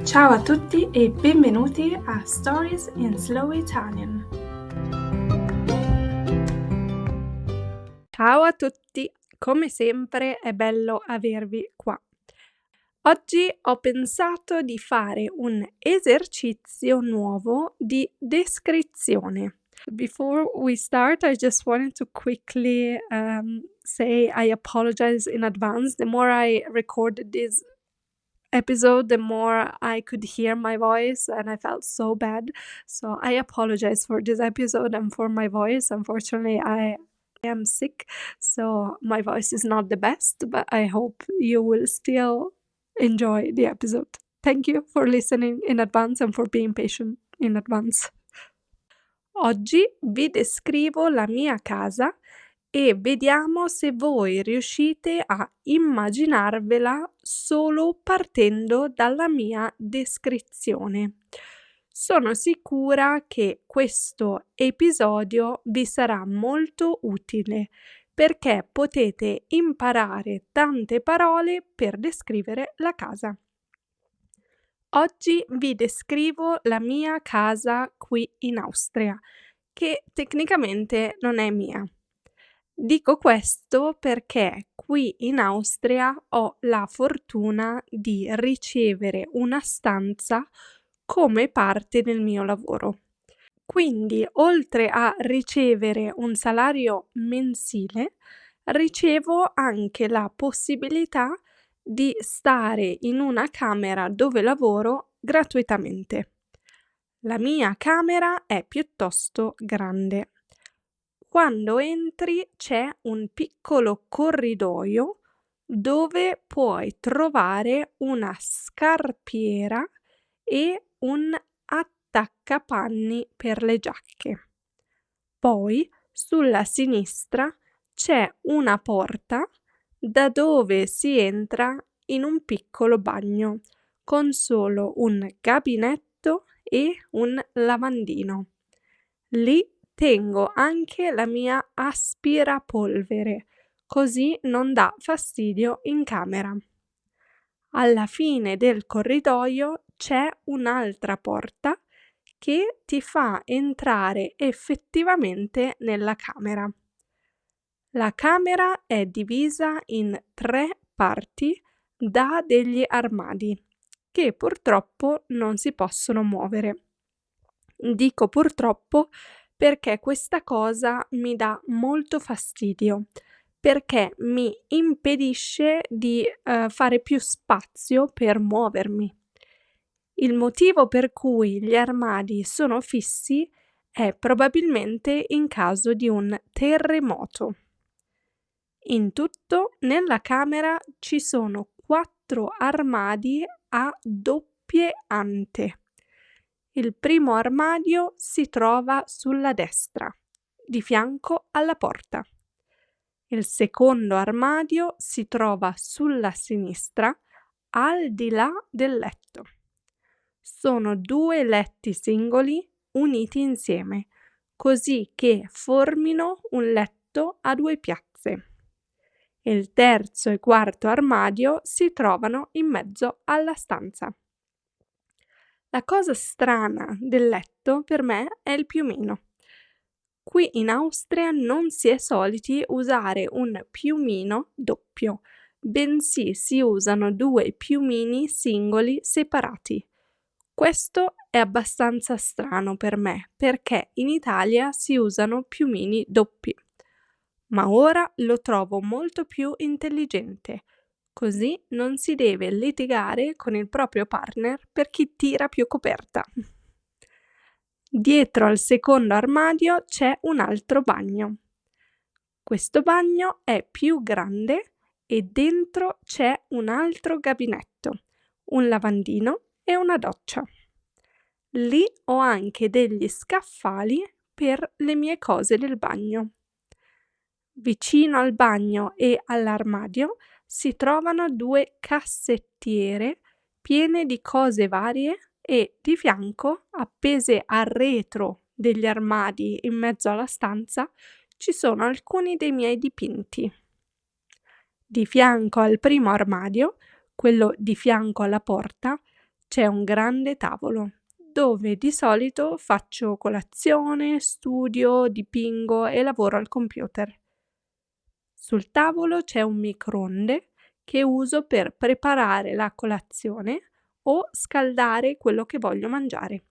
Ciao a tutti e benvenuti a Stories in Slow Italian. Ciao a tutti, come sempre è bello avervi qua. Oggi ho pensato di fare un esercizio nuovo di descrizione. Before we start, I just wanted to quickly say I apologize in advance. The more I recorded this episode, the more I could hear my voice and I felt so bad. So I apologize for this episode and for my voice. Unfortunately, I am sick, so my voice is not the best, but I hope you will still enjoy the episode. Thank you for listening in advance and for being patient in advance. Oggi vi descrivo la mia casa e vediamo se voi riuscite a immaginarvela solo partendo dalla mia descrizione. Sono sicura che questo episodio vi sarà molto utile perché potete imparare tante parole per descrivere la casa. Oggi vi descrivo la mia casa qui in Austria, che tecnicamente non è mia. Dico questo perché qui in Austria ho la fortuna di ricevere una stanza come parte del mio lavoro. Quindi, oltre a ricevere un salario mensile, ricevo anche la possibilità di stare in una camera dove lavoro gratuitamente. La mia camera è piuttosto grande. Quando entri c'è un piccolo corridoio dove puoi trovare una scarpiera e un attaccapanni per le giacche. Poi, sulla sinistra, c'è una porta da dove si entra in un piccolo bagno con solo un gabinetto e un lavandino. Lì tengo anche la mia aspirapolvere, così non dà fastidio in camera. Alla fine del corridoio c'è un'altra porta che ti fa entrare effettivamente nella camera. La camera è divisa in 3 parti da degli armadi che purtroppo non si possono muovere. Dico purtroppo perché questa cosa mi dà molto fastidio, perché mi impedisce di fare più spazio per muovermi. Il motivo per cui gli armadi sono fissi è probabilmente in caso di un terremoto. In tutto, nella camera ci sono 4 armadi a doppie ante. Il primo armadio si trova sulla destra, di fianco alla porta. Il secondo armadio si trova sulla sinistra, al di là del letto. Sono 2 letti singoli uniti insieme, così che formino un letto a 2 piazze. Il terzo e quarto armadio si trovano in mezzo alla stanza. La cosa strana del letto per me è il piumino. Qui in Austria non si è soliti usare un piumino doppio, bensì si usano 2 piumini singoli separati. Questo è abbastanza strano per me, perché in Italia si usano piumini doppi. Ma ora lo trovo molto più intelligente, così non si deve litigare con il proprio partner per chi tira più coperta. Dietro al secondo armadio c'è un altro bagno. Questo bagno è più grande e dentro c'è un altro gabinetto, un lavandino e una doccia. Lì ho anche degli scaffali per le mie cose del bagno. Vicino al bagno e all'armadio si trovano 2 cassettiere piene di cose varie e di fianco, appese al retro degli armadi in mezzo alla stanza, ci sono alcuni dei miei dipinti. Di fianco al primo armadio, quello di fianco alla porta, c'è un grande tavolo dove di solito faccio colazione, studio, dipingo e lavoro al computer. Sul tavolo c'è un microonde che uso per preparare la colazione o scaldare quello che voglio mangiare.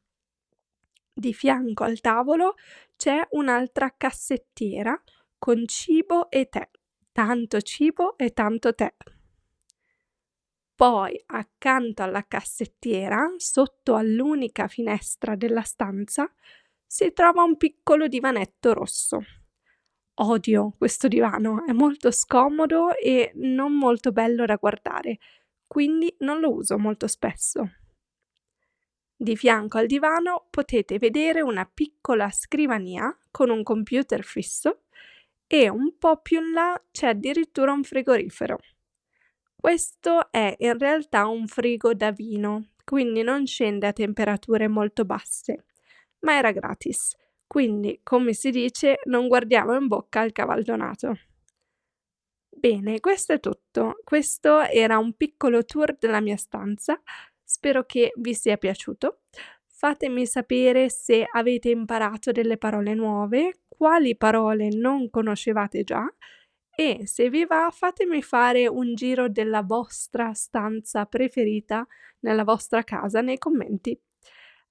Di fianco al tavolo c'è un'altra cassettiera con cibo e tè, tanto cibo e tanto tè. Poi accanto alla cassettiera, sotto all'unica finestra della stanza, si trova un piccolo divanetto rosso. Odio questo divano, è molto scomodo e non molto bello da guardare, quindi non lo uso molto spesso. Di fianco al divano potete vedere una piccola scrivania con un computer fisso e un po' più in là c'è addirittura un frigorifero. Questo è in realtà un frigo da vino, quindi non scende a temperature molto basse, ma era gratis, quindi, come si dice, non guardiamo in bocca al cavaldonato. Bene, questo è tutto. Questo era un piccolo tour della mia stanza. Spero che vi sia piaciuto. Fatemi sapere se avete imparato delle parole nuove, quali parole non conoscevate già e se vi va fatemi fare un giro della vostra stanza preferita nella vostra casa nei commenti.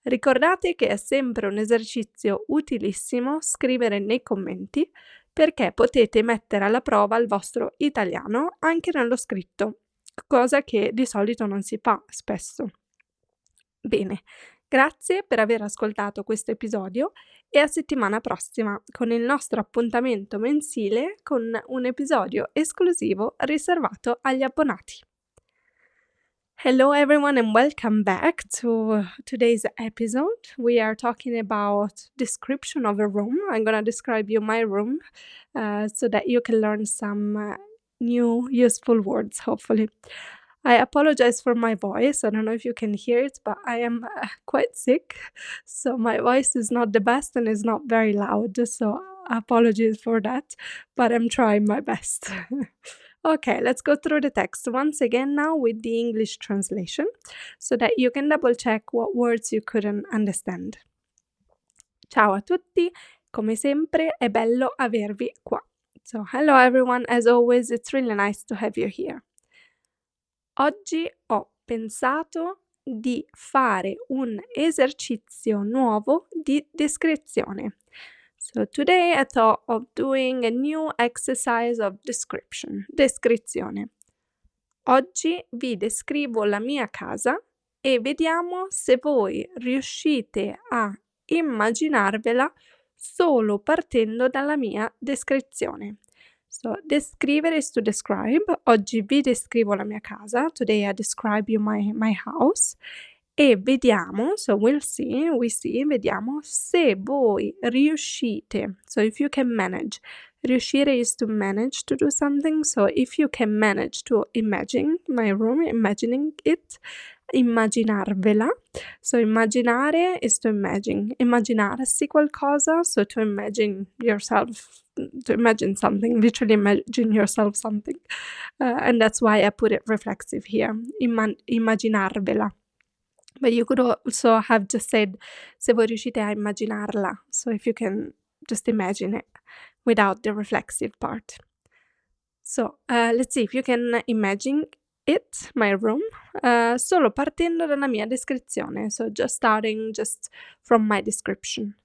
Ricordate che è sempre un esercizio utilissimo scrivere nei commenti perché potete mettere alla prova il vostro italiano anche nello scritto, cosa che di solito non si fa spesso. Bene, grazie per aver ascoltato questo episodio e a settimana prossima con il nostro appuntamento mensile con un episodio esclusivo riservato agli abbonati. Hello everyone and welcome back to today's episode. We are talking about description of a room. I'm going to describe you my room so that you can learn some new useful words, hopefully. I apologize for my voice. I don't know if you can hear it, but I am quite sick. So my voice is not the best and is not very loud. So apologies for that, but I'm trying my best. Okay, let's go through the text once again now with the English translation so that you can double check what words you couldn't understand. Ciao a tutti, come sempre è bello avervi qua. So hello everyone, as always it's really nice to have you here. Oggi ho pensato di fare un esercizio nuovo di descrizione. So today I thought of doing a new exercise of descrizione. Oggi vi descrivo la mia casa e vediamo se voi riuscite a immaginarvela solo partendo dalla mia descrizione. So, descrivere is to describe. Oggi vi descrivo la mia casa. Today I describe you my house. E vediamo, so we see, vediamo se voi riuscite, so if you can manage, riuscire is to manage to do something, so if you can manage to imagine my room, imagining it, immaginarvela, so immaginare is to imagine, immaginarsi qualcosa, so to imagine yourself, to imagine something, literally imagine yourself something, and that's why I put it reflexive here, immaginarvela. But you could also have just said, se voi riuscite a immaginarla, so if you can just imagine it without the reflexive part. So, let's see if you can imagine it, my room, solo partendo dalla mia descrizione, so just starting just from my description.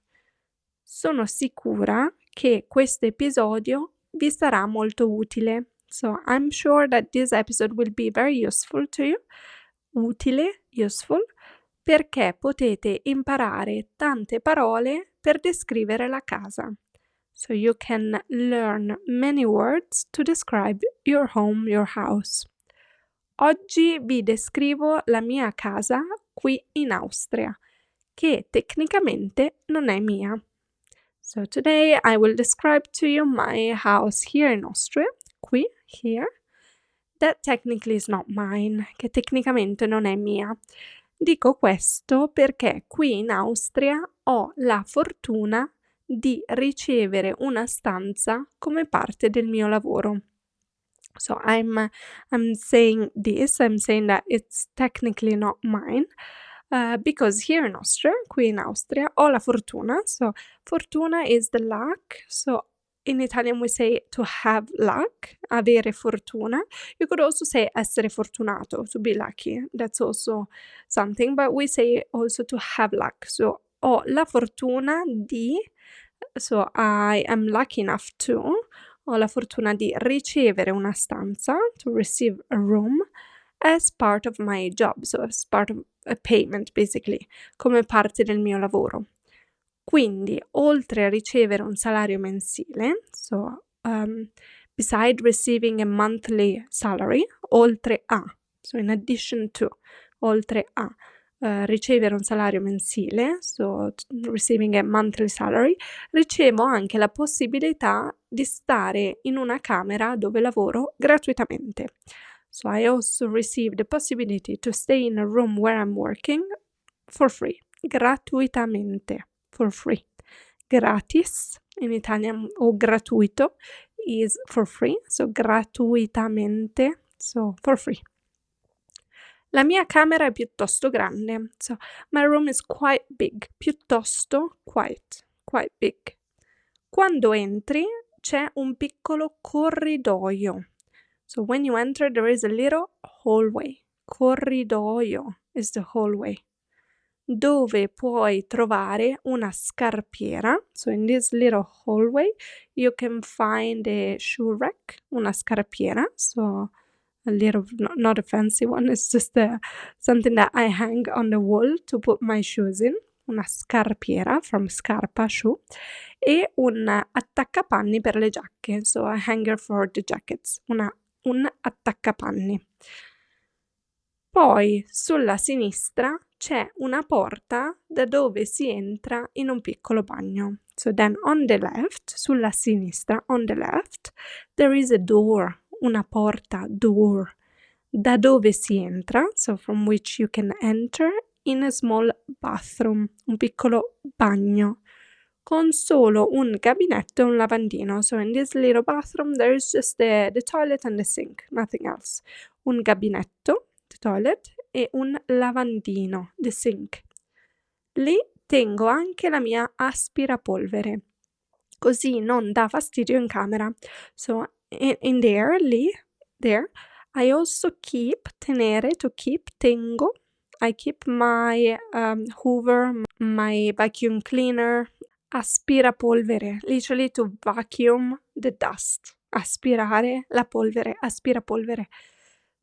Sono sicura che questo episodio vi sarà molto utile. So, I'm sure that this episode will be very useful to you. Utile, useful, perché potete imparare tante parole per descrivere la casa. So you can learn many words to describe your home, your house. Oggi vi descrivo la mia casa qui in Austria, che tecnicamente non è mia. So today I will describe to you my house here in Austria, qui, here. That technically is not mine, che tecnicamente non è mia. Dico questo perché qui in Austria ho la fortuna di ricevere una stanza come parte del mio lavoro. So I'm saying this, I'm saying that it's technically not mine, because here in Austria, qui in Austria, ho la fortuna. So fortuna is the luck. So in Italian we say to have luck, avere fortuna. You could also say essere fortunato, to be lucky. That's also something, but we say also to have luck. So ho la fortuna di, so I am lucky enough to, ho la fortuna di ricevere una stanza, to receive a room, as part of my job, so as part of a payment basically, come parte del mio lavoro. Quindi, oltre a ricevere un salario mensile, so beside receiving a monthly salary, oltre a, so in addition to, oltre a ricevere un salario mensile, so receiving a monthly salary, ricevo anche la possibilità di stare in una camera dove lavoro gratuitamente. So I also receive the possibility to stay in a room where I'm working for free, gratuitamente, for free. Gratis in Italian o gratuito is for free, so gratuitamente, so for free. La mia camera è piuttosto grande, so my room is quite big, piuttosto, quite big. Quando entri c'è un piccolo corridoio. So when you enter there is a little hallway. Corridoio is the hallway. Dove puoi trovare una scarpiera. So in this little hallway you can find a shoe rack, una scarpiera. So a little, not a fancy one, it's just something that I hang on the wall to put my shoes in. Una scarpiera, from scarpa, shoe, e un attaccapanni per le giacche, so a hanger for the jackets, un attaccapanni. Poi sulla sinistra c'è una porta da dove si entra in un piccolo bagno. So then on the left, sulla sinistra, on the left, there is a door, una porta, door, da dove si entra, so from which you can enter, in a small bathroom, un piccolo bagno, con solo un gabinetto e un lavandino. So in this little bathroom there is just the toilet and the sink, nothing else. Un gabinetto, the toilet, e un lavandino, the sink. Lì tengo anche la mia aspirapolvere, così non dà fastidio in camera. So in there, lì, there, I also keep, tenere, to keep, tengo, I keep my Hoover, my vacuum cleaner, aspirapolvere, literally to vacuum the dust. Aspirare la polvere, aspirapolvere.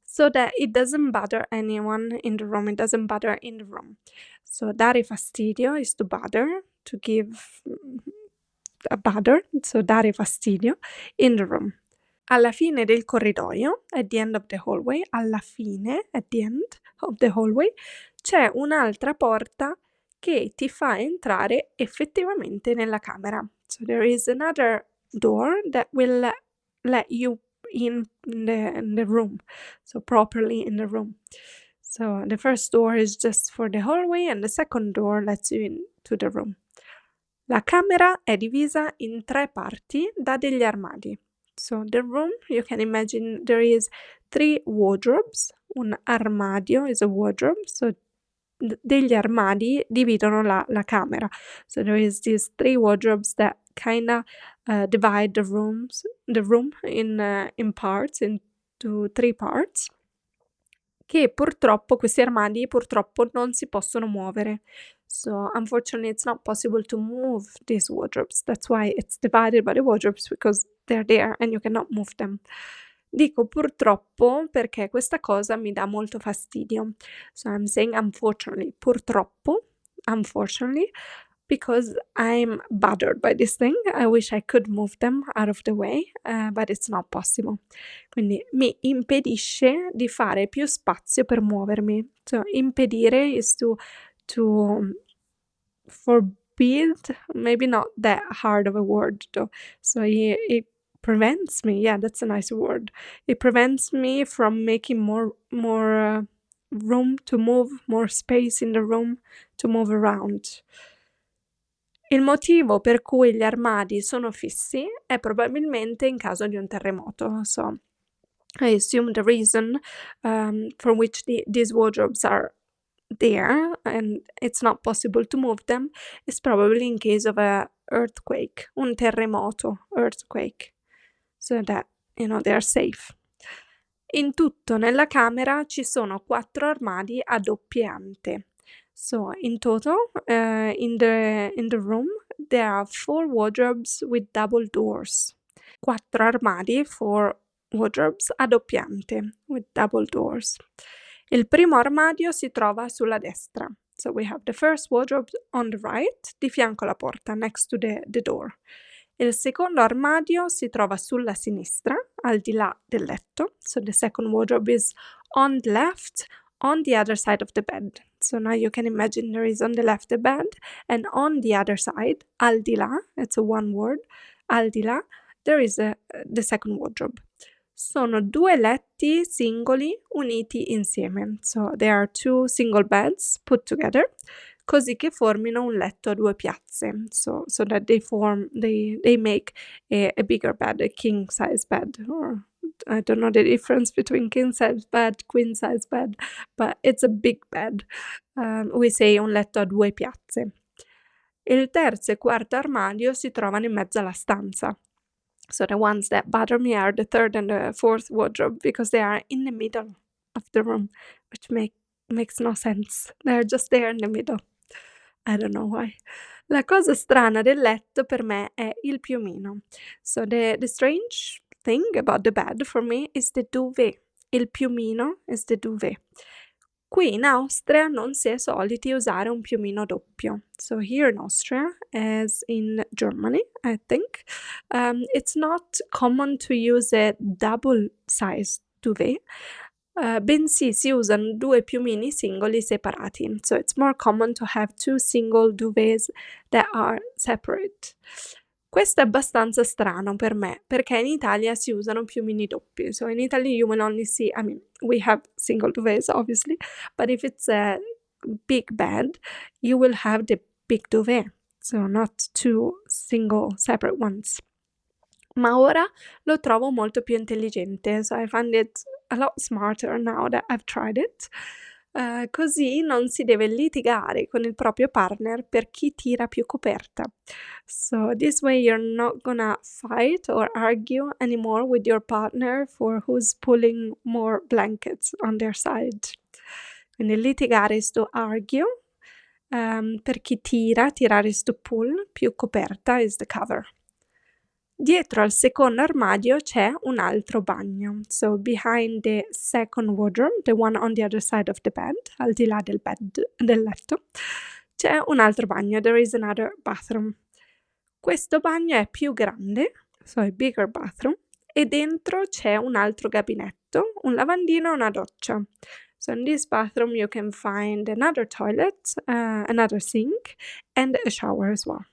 So that it doesn't bother anyone in the room, it doesn't bother in the room. So dare fastidio is to bother, to give a bother, so dare fastidio, in the room. Alla fine del corridoio, at the end of the hallway, alla fine, at the end of the hallway, c'è un'altra porta che ti fa entrare effettivamente nella camera. So there is another door that will let you in the room, so properly in the room. So the first door is just for the hallway and the second door lets you into the room. La camera è divisa in 3 parti da degli armadi. So the room, you can imagine there is 3 wardrobes. Un armadio is a wardrobe, so degli armadi dividono la camera. So there is these 3 wardrobes that kinda divide the room in parts, into 3 parts, che purtroppo questi armadi purtroppo non si possono muovere. So unfortunately it's not possible to move these wardrobes. That's why it's divided by the wardrobes, because they're there and you cannot move them. Dico purtroppo perché questa cosa mi dà molto fastidio. So I'm saying unfortunately, purtroppo, unfortunately, because I'm bothered by this thing. I wish I could move them out of the way, but it's not possible. Quindi mi impedisce di fare più spazio per muovermi. So impedire is to forbid, maybe not that hard of a word though. So it prevents me, yeah, that's a nice word. It prevents me from making more room to move, more space in the room to move around. Il motivo per cui gli armadi sono fissi è probabilmente in caso di un terremoto. So I assume the reason for which these wardrobes are there and it's not possible to move them is probably in case of a earthquake, un terremoto, earthquake, so that, they are safe. In tutto nella camera ci sono 4 armadi a doppie ante. So in total, in the room, there are 4 wardrobes with double doors. 4 armadi, 4 wardrobes a doppie ante with double doors. Il primo armadio si trova sulla destra. So we have the first wardrobe on the right, di fianco alla porta, next to the door. Il secondo armadio si trova sulla sinistra, al di là del letto. So the second wardrobe is on the left, on the other side of the bed. So now you can imagine there is on the left the bed, and on the other side, al di là, it's a one word, al di là, there is the second wardrobe. Sono 2 letti singoli uniti insieme. So there are 2 single beds put together, così che formino un letto a 2 piazze. So that they make a bigger bed, a king size bed, or I don't know the difference between king size bed, queen size bed, but it's a big bed. We say un letto a 2 piazze. Il terzo e quarto armadio si trovano in mezzo alla stanza. So the ones that bother me are the third and the fourth wardrobe because they are in the middle of the room, which makes no sense. They're just there in the middle. I don't know why. La cosa strana del letto per me è il piumino. So the strange thing about the bed for me is the duvet. Il piumino is the duvet. Qui in Austria non si è soliti usare un piumino doppio. So here in Austria, as in Germany, I think, it's not common to use a double-sized duvet, bensì si usano 2 piumini singoli separati. So it's more common to have 2 single duvets that are separate. Questo è abbastanza strano per me, perché in Italia si usano piumini doppi. So in Italy you will only see, we have single duvets obviously, but if it's a big bed, you will have the big duvet, so not 2 single separate ones. Ma ora lo trovo molto più intelligente, so I find it a lot smarter now that I've tried it. Così non si deve litigare con il proprio partner per chi tira più coperta. So this way you're not gonna fight or argue anymore with your partner for who's pulling more blankets on their side. Quindi litigare is to argue, per chi tirare is to pull, più coperta is the cover. Dietro al secondo armadio c'è un altro bagno. So behind the second wardrobe, the one on the other side of the bed, al di là del letto, c'è un altro bagno. There is another bathroom. Questo bagno è più grande, so a bigger bathroom, e dentro c'è un altro gabinetto, un lavandino e una doccia. So in this bathroom you can find another toilet, another sink, and a shower as well.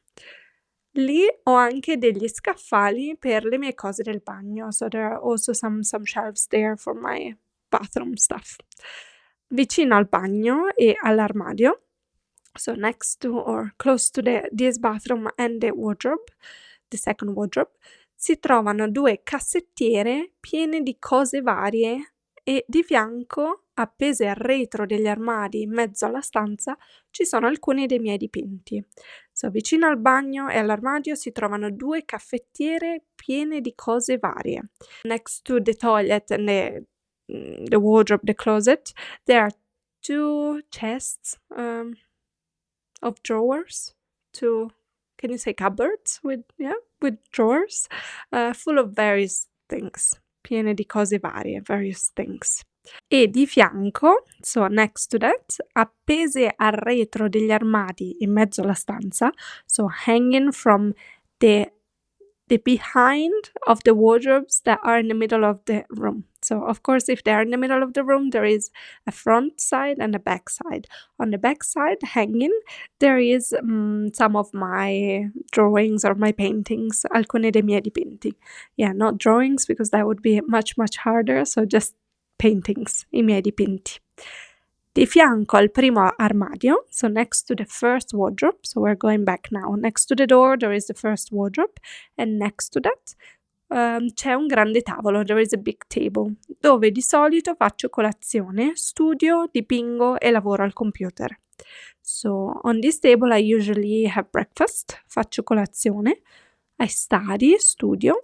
Lì ho anche degli scaffali per le mie cose del bagno, so there are also some shelves there for my bathroom stuff. Vicino al bagno e all'armadio, so next to or close to this bathroom and the wardrobe, the second wardrobe, si trovano 2 cassettiere piene di cose varie e di fianco, appese al retro degli armadi in mezzo alla stanza, ci sono alcuni dei miei dipinti. So, vicino al bagno e all'armadio si trovano 2 caffettiere piene di cose varie. Next to the toilet and the wardrobe, the closet, there are 2 chests of drawers, 2, can you say cupboards with drawers, full of various things, piene di cose varie, various things. E di fianco, so next to that, appese al retro degli armadi in mezzo alla stanza, so hanging from the behind of the wardrobes that are in the middle of the room. So of course if they are in the middle of the room there is a front side and a back side. On the back side hanging there is some of my drawings or my paintings, alcuni dei miei dipinti. Yeah, not drawings because that would be much harder, so just paintings, I miei dipinti. Di fianco al primo armadio, so next to the first wardrobe, so we're going back now. Next to the door there is the first wardrobe, and next to that, c'è un grande tavolo, there is a big table, dove di solito faccio colazione, studio, dipingo e lavoro al computer. So on this table I usually have breakfast, faccio colazione, I study, studio,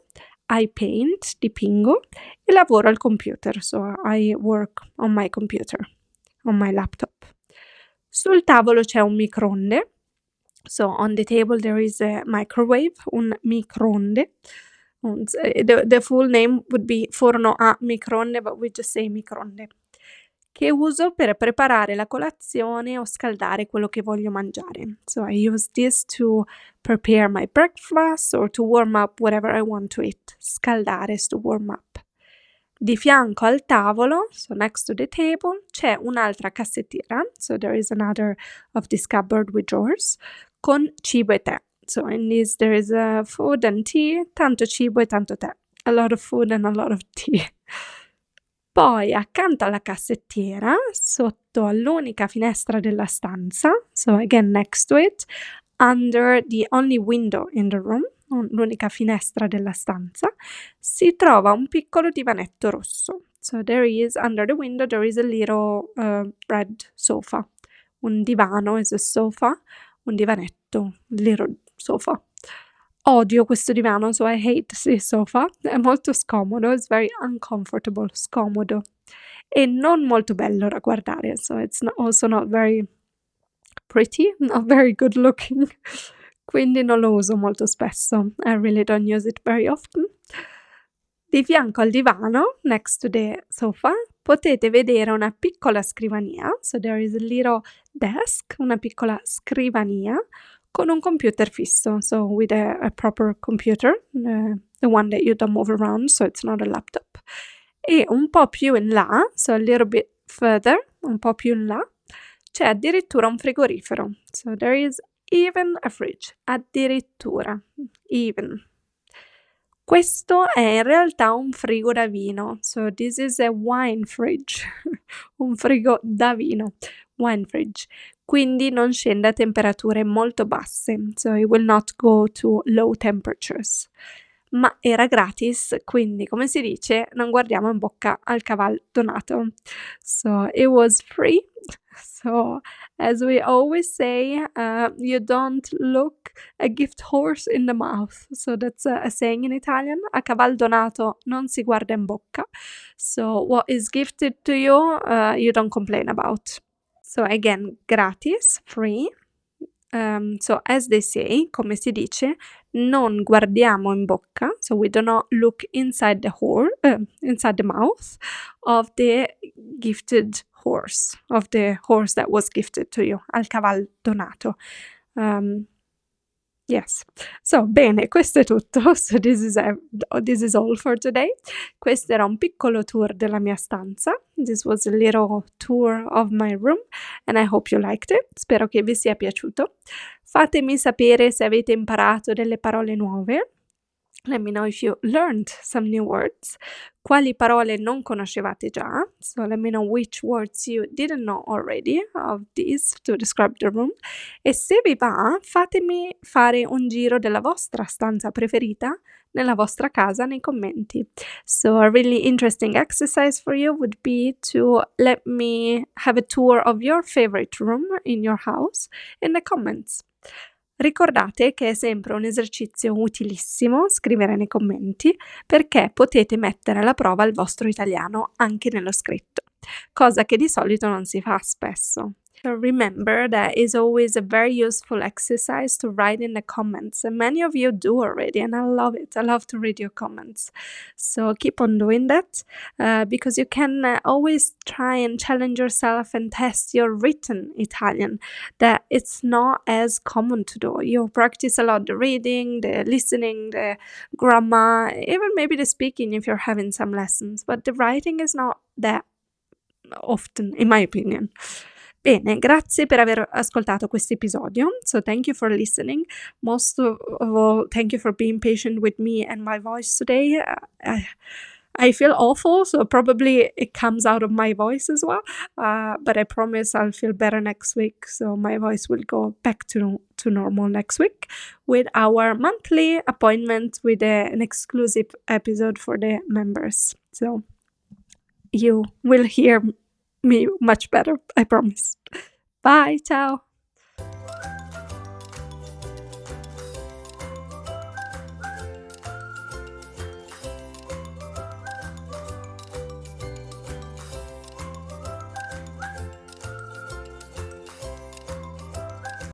I paint, dipingo e lavoro al computer, so I work on my computer, on my laptop. Sul tavolo c'è un microonde, so on the table there is a microwave, un microonde. The full name would be forno a microonde, but we just say microonde, che uso per preparare la colazione o scaldare quello che voglio mangiare. So I use this to prepare my breakfast or to warm up whatever I want to eat. Scaldare is to warm up. Di fianco al tavolo, so next to the table, c'è un'altra cassettiera, so there is another of this cupboard with drawers, con cibo e tè. So in this there is food and tea, tanto cibo e tanto tè. A lot of food and a lot of tea. Poi accanto alla cassettiera, sotto all'unica finestra della stanza, so again next to it, under the only window in the room, l'unica finestra della stanza, si trova un piccolo divanetto rosso. So there is, under the window, there is a little red sofa. Un divano is a sofa, un divanetto, little sofa. Odio questo divano, so I hate this sofa. È molto scomodo, it's very uncomfortable, scomodo. E non molto bello da guardare, so it's also not very pretty, not very good looking. Quindi non lo uso molto spesso. I really don't use it very often. Di fianco al divano, next to the sofa, potete vedere una piccola scrivania. So there is a little desk, una piccola scrivania, con un computer fisso, so with a proper computer, the one that you don't move around, so it's not a laptop. E un po' più in là, so a little bit further, un po' più in là, c'è addirittura un frigorifero. So there is even a fridge, addirittura, even. Questo è in realtà un frigo da vino, so this is a wine fridge, un frigo da vino, wine fridge. Quindi non scende a temperature molto basse, so it will not go to low temperatures. Ma era gratis, quindi come si dice, non guardiamo in bocca al caval donato. So it was free. So as we always say, you don't look a gift horse in the mouth. So that's a saying in Italian. A caval donato non si guarda in bocca. So what is gifted to you, you don't complain about. So again, gratis, free. So as they say, come si dice, non guardiamo in bocca, so we do not look inside the mouth of the gifted horse, of the horse that was gifted to you, al caval donato. Yes, so bene, questo è tutto. So this is all for today. Questo era un piccolo tour della mia stanza. This was a little tour of my room and I hope you liked it. Spero che vi sia piaciuto. Fatemi sapere se avete imparato delle parole nuove. Let me know if you learned some new words. Quali parole non conoscevate già? So let me know which words you didn't know already of these to describe the room. E se vi va, fatemi fare un giro della vostra stanza preferita nella vostra casa nei commenti. So a really interesting exercise for you would be to let me have a tour of your favorite room in your house in the comments. Ricordate che è sempre un esercizio utilissimo scrivere nei commenti perché potete mettere alla prova il vostro italiano anche nello scritto, cosa che di solito non si fa spesso. So remember that is always a very useful exercise to write in the comments, and many of you do already, and I love it. I love to read your comments. So keep on doing that because you can always try and challenge yourself and test your written Italian, that it's not as common to do. You practice a lot the reading, the listening, the grammar, even maybe the speaking if you're having some lessons, but the writing is not that often, in my opinion. Bene, grazie per aver ascoltato questo episodio. So thank you for listening. Most of all, thank you for being patient with me and my voice today. I feel awful, so probably it comes out of my voice as well. But I promise I'll feel better next week, so my voice will go back to normal next week with our monthly appointment with an exclusive episode for the members. So you will hear me much better, I promise. Bye, ciao!